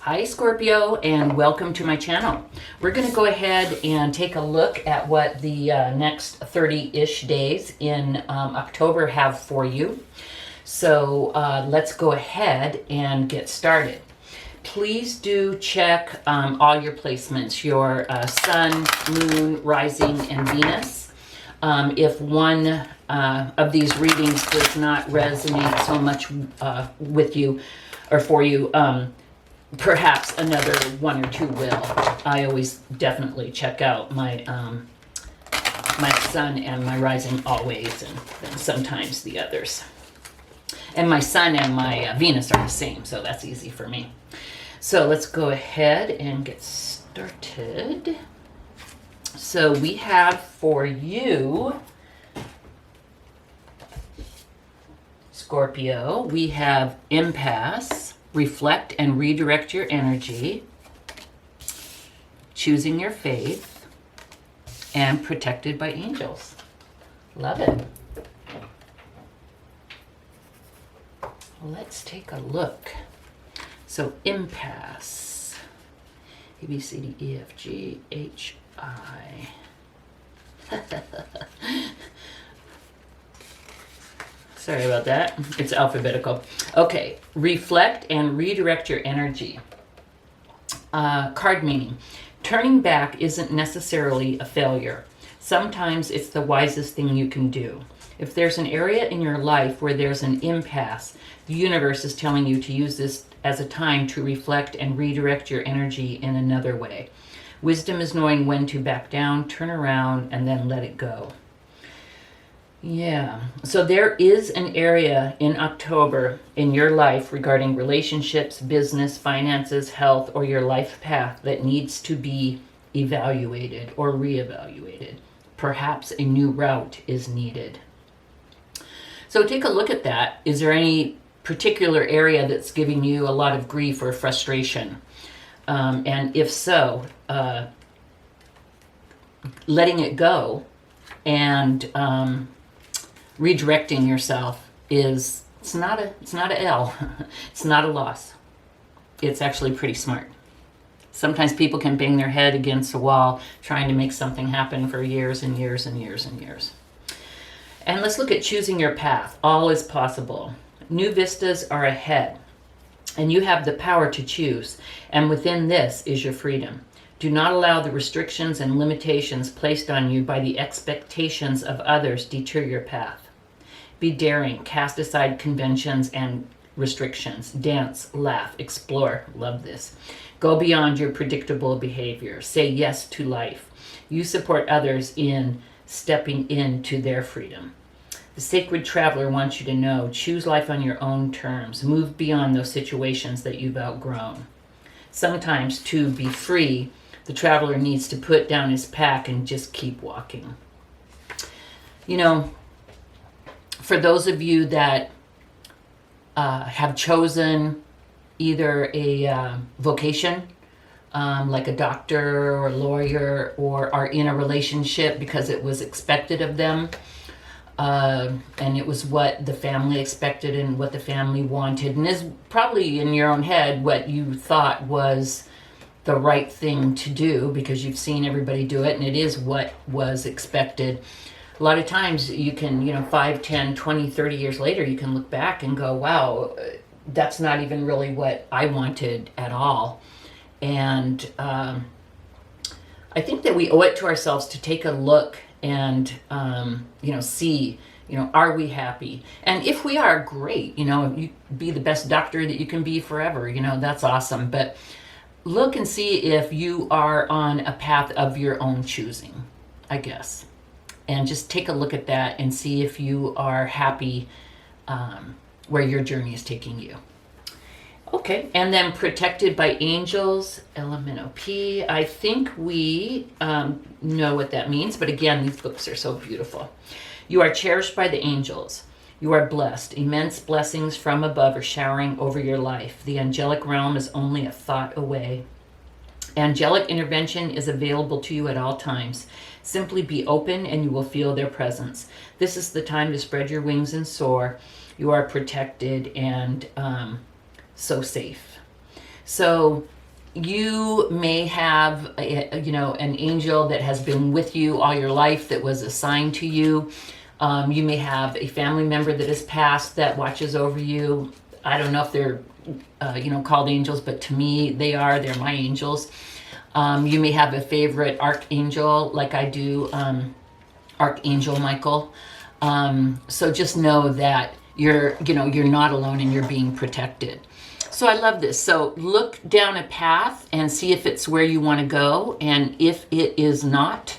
Hi Scorpio, and welcome to my channel. We're going to go ahead and take a look at what the next 30-ish days in October have for you. So let's go ahead and get started. Please do check all your placements, your Sun, Moon, Rising, and Venus. If one of these readings does not resonate so much with you or for you, perhaps another one or two will. I always definitely check out my my Sun and my Rising always, and then sometimes the others. And my Sun and my Venus are the same, so that's easy for me. So let's go ahead and get started. So we have for you, Scorpio, we have impasse, reflect and redirect your energy, choosing your faith, and protected by angels. Love it. Let's take a look. So impasse, A, B, C, D, E, F, G, H, I. Sorry about that. It's alphabetical. Okay, reflect and redirect your energy. Card meaning. Turning back isn't necessarily a failure. Sometimes it's the wisest thing you can do. If there's an area in your life where there's an impasse, the universe is telling you to use this as a time to reflect and redirect your energy in another way. Wisdom is knowing when to back down, turn around, and then let it go. Yeah, so there is an area in October in your life regarding relationships, business, finances, health, or your life path that needs to be evaluated or reevaluated. Perhaps a new route is needed. So take a look at that. Is there any particular area that's giving you a lot of grief or frustration? And if so, letting it go and redirecting yourself it's not a L. It's not a loss. It's actually pretty smart. Sometimes people can bang their head against a wall trying to make something happen for years and years and years and years. And let's look at choosing your path. All is possible. New vistas are ahead, and you have the power to choose. And within this is your freedom. Do not allow the restrictions and limitations placed on you by the expectations of others deter your path. Be daring, cast aside conventions and restrictions. Dance, laugh, explore. Love this. Go beyond your predictable behavior. Say yes to life. You support others in stepping into their freedom. The sacred traveler wants you to know, choose life on your own terms. Move beyond those situations that you've outgrown. Sometimes to be free, the traveler needs to put down his pack and just keep walking. You know, for those of you that have chosen either a vocation, like a doctor or a lawyer, or are in a relationship because it was expected of them, and it was what the family expected and what the family wanted, and is probably in your own head what you thought was the right thing to do because you've seen everybody do it and it is what was expected. A lot of times you can, 5, 10, 20, 30 years later, you can look back and go, wow, that's not even really what I wanted at all. And I think that we owe it to ourselves to take a look and, see, are we happy? And if we are, great, you be the best doctor that you can be forever, that's awesome. But look and see if you are on a path of your own choosing, I guess. And just take a look at that and see if you are happy where your journey is taking you. Okay, and then protected by angels, LMNOP. I think we know what that means, but again, these books are so beautiful. You are cherished by the angels. You are blessed. Immense blessings from above are showering over your life. The angelic realm is only a thought away. Angelic intervention is available to you at all times. Simply be open and you will feel their presence. This is the time to spread your wings and soar. You are protected and so safe. So You may have, an angel that has been with you all your life that was assigned to you. You may have a family member that has passed that watches over you. I don't know if they're, called angels, but to me, they're my angels. You may have a favorite archangel, like I do, Archangel Michael. So just know that you're not alone and you're being protected. So I love this. So look down a path and see if it's where you want to go. And if it is not,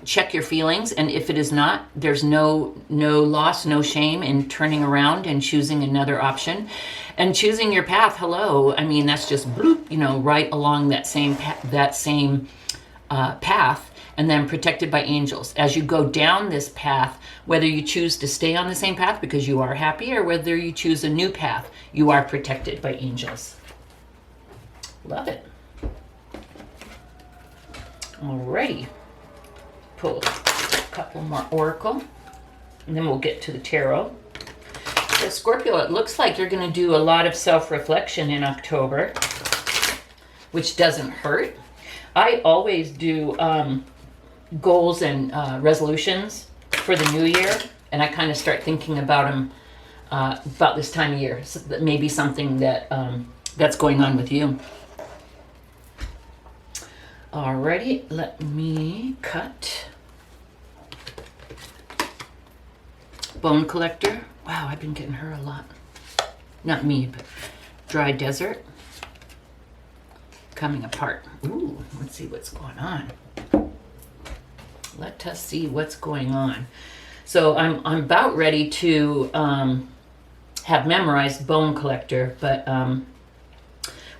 check your feelings. And if it is not, there's no loss, no shame in turning around and choosing another option. And choosing your path, hello. I mean, that's just bloop, right along that same path. And then protected by angels. As you go down this path, whether you choose to stay on the same path because you are happy, or whether you choose a new path, you are protected by angels. Love it. Alrighty. Pull a couple more oracle, and then we'll get to the tarot. So Scorpio, it looks like you're going to do a lot of self-reflection in October, which doesn't hurt. I always do goals and resolutions for the new year, and I kind of start thinking about them about this time of year. So that may be something that that's going on with you. Alrighty, let me cut. Bone collector. Wow, I've been getting her a lot. Not me, but dry desert. Coming apart. Ooh, let's see what's going on. Let us see what's going on. So I'm about ready to have memorized Bone Collector, but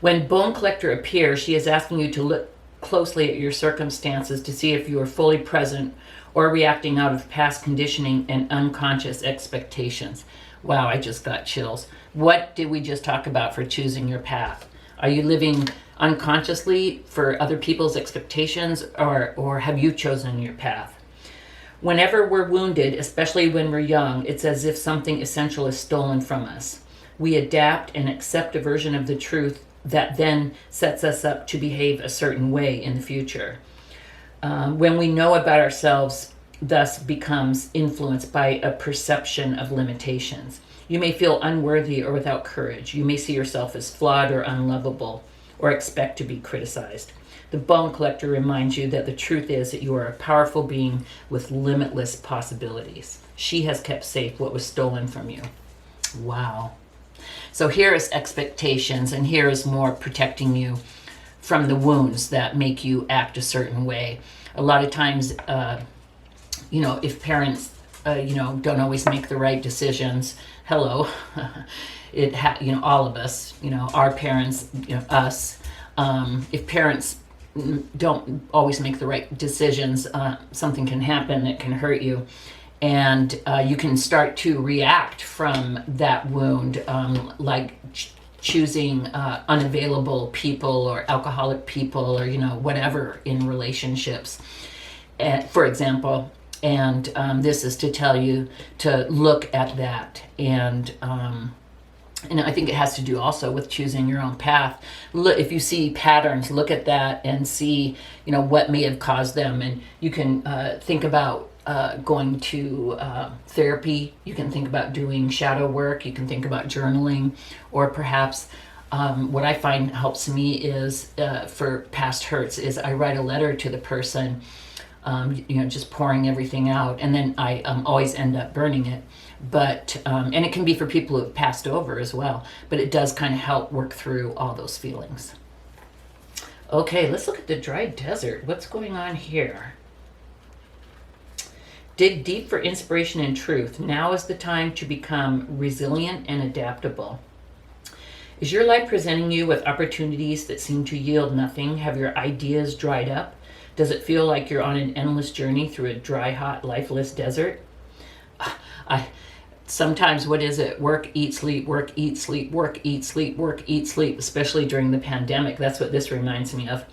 when Bone Collector appears, she is asking you to look closely at your circumstances to see if you are fully present or reacting out of past conditioning and unconscious expectations. Wow, I just got chills. What did we just talk about for choosing your path? Are you living unconsciously for other people's expectations, or have you chosen your path? Whenever we're wounded, especially when we're young, it's as if something essential is stolen from us. We adapt and accept a version of the truth that then sets us up to behave a certain way in the future. When we know about ourselves, thus becomes influenced by a perception of limitations. You may feel unworthy or without courage. You may see yourself as flawed or unlovable, or expect to be criticized. The Bone Collector reminds you that the truth is that you are a powerful being with limitless possibilities. She has kept safe what was stolen from you. Wow. So here is expectations, and here is more protecting you from the wounds that make you act a certain way. A lot of times, if parents, don't always make the right decisions, hello, all of us, our parents, us, if parents don't always make the right decisions, something can happen that can hurt you. And you can start to react from that wound, like choosing unavailable people or alcoholic people or, whatever in relationships, for example. And this is to tell you to look at that. And I think it has to do also with choosing your own path. Look, if you see patterns, look at that and see, what may have caused them. And you can think about going to therapy. You can think about doing shadow work. You can think about journaling, or perhaps what I find helps me is for past hurts is I write a letter to the person, just pouring everything out, and then I always end up burning it. But and it can be for people who have passed over as well, but it does kind of help work through all those feelings. Okay, let's look at the dry desert. What's going on here? Dig deep for inspiration and truth. Now is the time to become resilient and adaptable. Is your life presenting you with opportunities that seem to yield nothing? Have your ideas dried up? Does it feel like you're on an endless journey through a dry, hot, lifeless desert? Sometimes, what is it? Work, eat, sleep, work, eat, sleep, work, eat, sleep, work, eat, sleep, especially during the pandemic. That's what this reminds me of.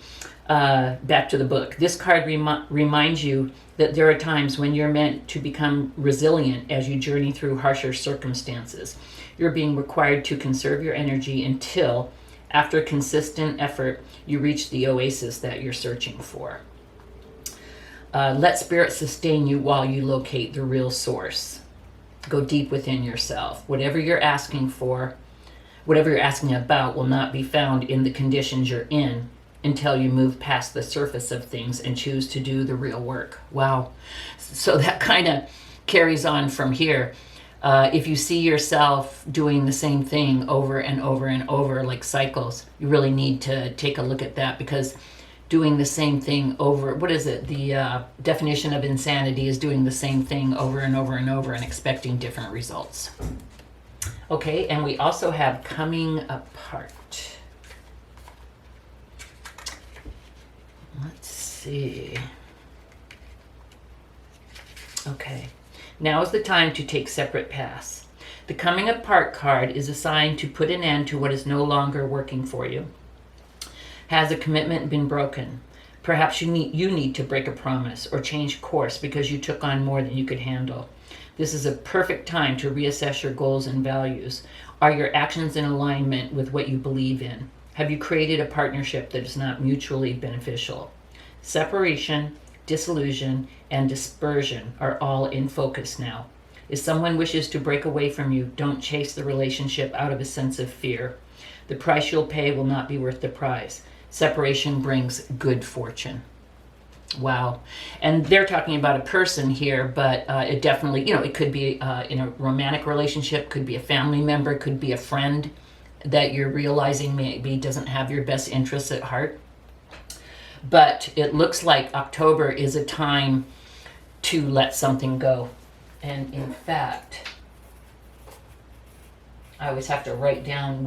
Back to the book. This card reminds you that there are times when you're meant to become resilient as you journey through harsher circumstances. You're being required to conserve your energy until After consistent effort, you reach the oasis that you're searching for. Let spirit sustain you while you locate the real source. Go deep within yourself. Whatever you're asking for, whatever you're asking about will not be found in the conditions you're in until you move past the surface of things and choose to do the real work. Wow. So that kind of carries on from here. If you see yourself doing the same thing over and over and over, like cycles, you really need to take a look at that, because doing the same thing over, what is it? The definition of insanity is doing the same thing over and over and over and expecting different results. Okay, and we also have coming apart. Let's see. Okay, now is the time to take separate paths. The coming apart card is assigned to put an end to what is no longer working for you. Has a commitment been broken? Perhaps you need to break a promise or change course because you took on more than you could handle. This is a perfect time to reassess your goals and values. Are your actions in alignment with what you believe in? Have you created a partnership that is not mutually beneficial? Separation, disillusion, and dispersion are all in focus now. If someone wishes to break away from you, don't chase the relationship out of a sense of fear. The price you'll pay will not be worth the prize. Separation brings good fortune. Wow. And they're talking about a person here, but it definitely, it could be in a romantic relationship, could be a family member, could be a friend that you're realizing maybe doesn't have your best interests at heart. But it looks like October is a time to let something go. And in fact, I always have to write down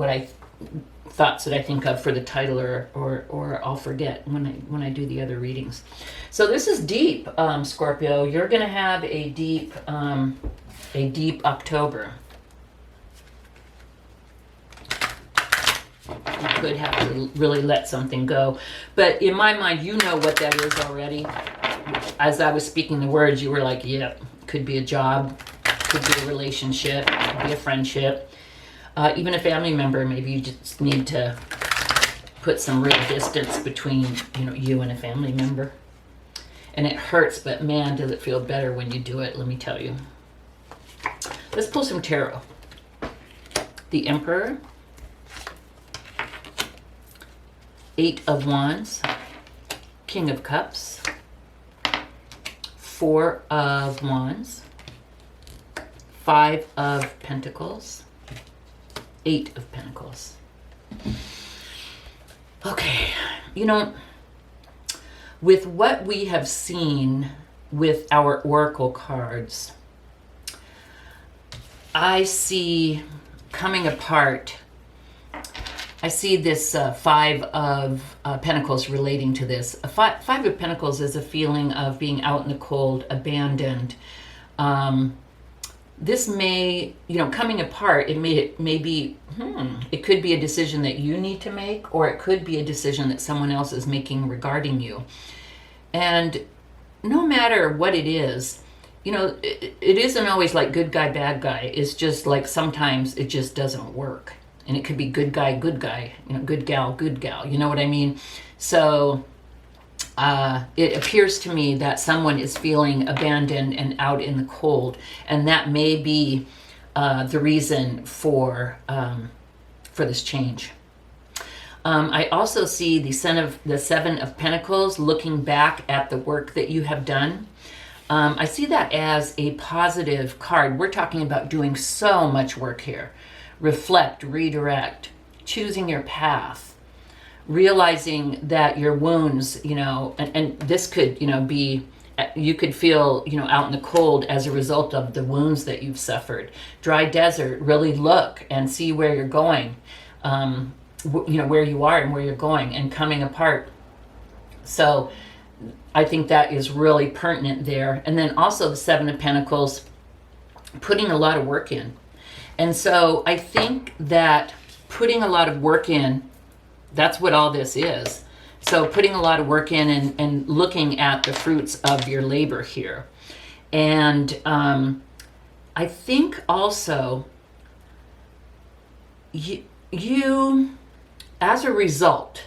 thoughts that I think of for the title, or I'll forget when I do the other readings. So this is deep, Scorpio. You're going to have a deep October. You could have to really let something go. But in my mind, you know what that is already. As I was speaking the words, you were like, yeah, could be a job, could be a relationship, could be a friendship. Even a family member, maybe you just need to put some real distance between, you and a family member. And it hurts, but man, does it feel better when you do it, let me tell you. Let's pull some tarot. The Emperor, 8 of Wands, King of Cups, 4 of Wands, 5 of Pentacles, 8 of Pentacles. Okay, with what we have seen with our oracle cards, I see coming apart. I see this 5 of Pentacles relating to this. 5 of Pentacles is a feeling of being out in the cold, abandoned. This may, coming apart, it could be a decision that you need to make, or it could be a decision that someone else is making regarding you. And no matter what it is, it isn't always like good guy, bad guy. It's just like sometimes it just doesn't work. And it could be good guy, good gal, you know what I mean? So it appears to me that someone is feeling abandoned and out in the cold, and that may be the reason for this change. I also see the 7 of Pentacles looking back at the work that you have done. I see that as a positive card. We're talking about doing so much work here. Reflect, redirect, choosing your path, realizing that your wounds, and this could, be, you could feel, out in the cold as a result of the wounds that you've suffered. Dry desert, really look and see where you're going, where you are and where you're going, and coming apart. So I think that is really pertinent there. And then also the 7 of Pentacles, putting a lot of work in. And so I think that putting a lot of work in, that's what all this is. So putting a lot of work in and looking at the fruits of your labor here. And I think also you as a result,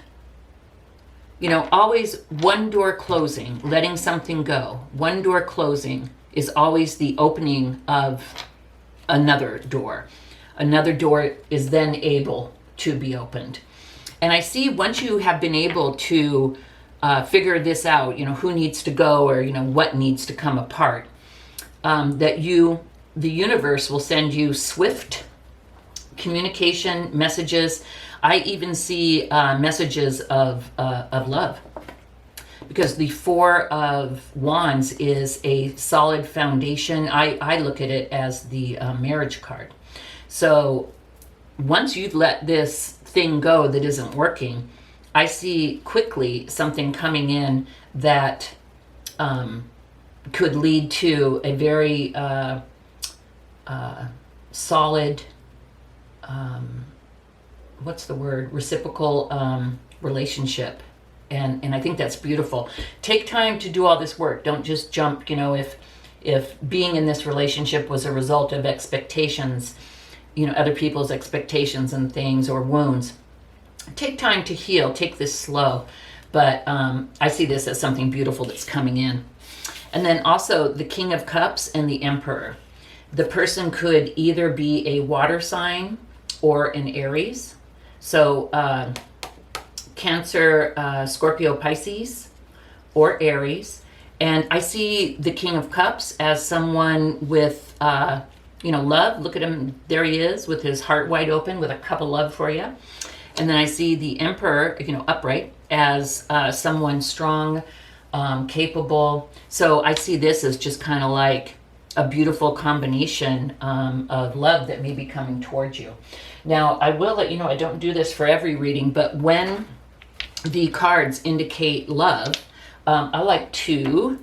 you know, always one door closing, letting something go. One door closing is always the opening of another door. Another door is then able to be opened. And I see once you have been able to figure this out, you know, who needs to go or, you know, what needs to come apart, that the universe will send you swift communication messages. I even see messages of love, because the Four of Wands is a solid foundation. I look at it as the marriage card. So once you've let this thing go that isn't working, I see quickly something coming in that could lead to a very solid, what's the word, reciprocal relationship. And I think that's beautiful. Take time to do all this work. Don't just jump, you know, if being in this relationship was a result of expectations, you know, other people's expectations and things, or wounds. Take time to heal. Take this slow. But I see this as something beautiful that's coming in. And then also the King of Cups and the Emperor. The person could either be a water sign or an Aries. So Cancer, Scorpio, Pisces, or Aries. And I see the King of Cups as someone with, you know, love. Look at him. There he is with his heart wide open with a cup of love for you. And then I see the Emperor, you know, upright, as someone strong, capable. So I see this as just kind of like a beautiful combination of love that may be coming towards you. Now, I will let you know, I don't do this for every reading, but when the cards indicate love, I like to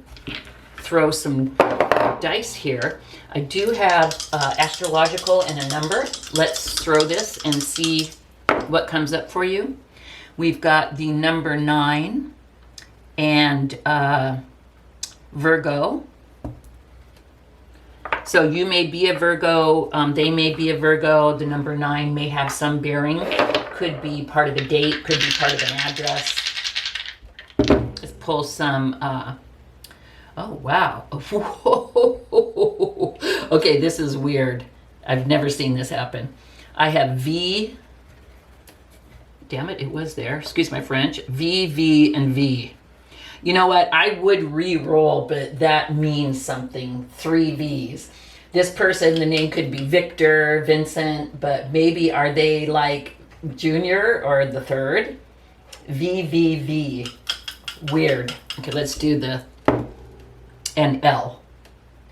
throw some dice here. I do have astrological and a number. Let's throw this and see what comes up for you. We've got the number 9 and Virgo. So you may be a Virgo, they may be a Virgo. The number 9 may have some bearing. Could be part of a date, could be part of an address. Let's pull some, oh wow. Okay, this is weird. I've never seen this happen. I have V, damn it, it was there. Excuse my French. V, V, and V. You know what? I would re-roll, but that means something. 3 V's. This person, the name could be Victor, Vincent, but maybe are they like Junior or the third? V, V, V. Weird. Okay, let's do the and L.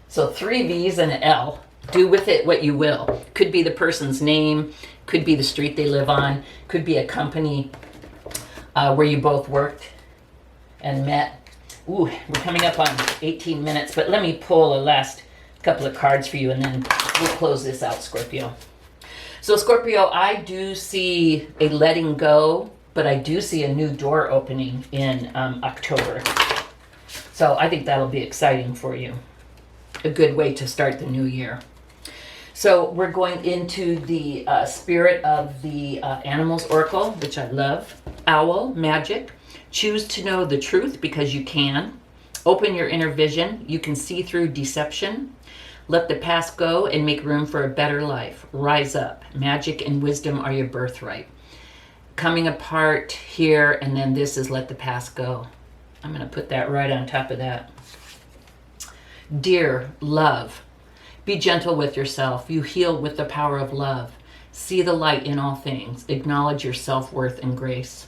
So 3 V's and an L. Do with it what you will. Could be the person's name, could be the street they live on, could be a company where you both worked and met. Ooh, we're coming up on 18 minutes, but let me pull a last couple of cards for you and then we'll close this out, Scorpio. So Scorpio, I do see a letting go, but I do see a new door opening in October. So I think that'll be exciting for you. A good way to start the new year. So we're going into the spirit of the animals oracle, which I love. Owl, magic. Choose to know the truth because you can. Open your inner vision. You can see through deception. Let the past go and make room for a better life. Rise up. Magic and wisdom are your birthright. Coming apart here, and then this is let the past go. I'm going to put that right on top of that. Dear love, be gentle with yourself. You heal with the power of love. See the light in all things. Acknowledge your self-worth and grace.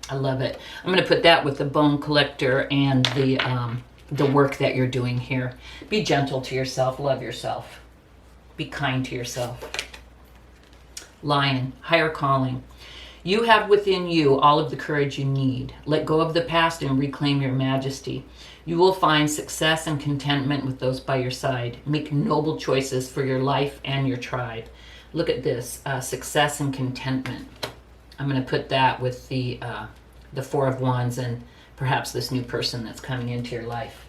I love it. I'm going to put that with the bone collector and the work that you're doing here. Be gentle to yourself. Love yourself. Be kind to yourself. Lion, higher calling. You have within you all of the courage you need. Let go of the past and reclaim your majesty. You will find success and contentment with those by your side. Make noble choices for your life and your tribe. Look at this, success and contentment. I'm going to put that with the Four of Wands and perhaps this new person that's coming into your life.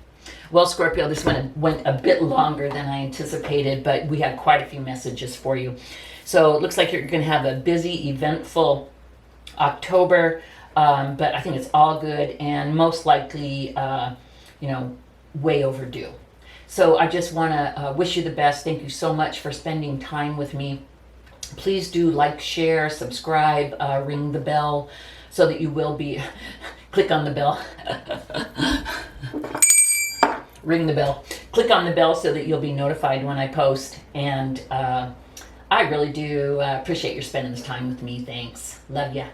Well, Scorpio, this one went a bit longer than I anticipated, but we had quite a few messages for you. So it looks like you're going to have a busy, eventful October, but I think it's all good and most likely, way overdue. So I just want to wish you the best. Thank you so much for spending time with me. Please do like, share, subscribe, ring the bell so that you will be, click on the bell. Ring the bell. Click on the bell so that you'll be notified when I post. And I really do appreciate your spending this time with me. Thanks. Love ya.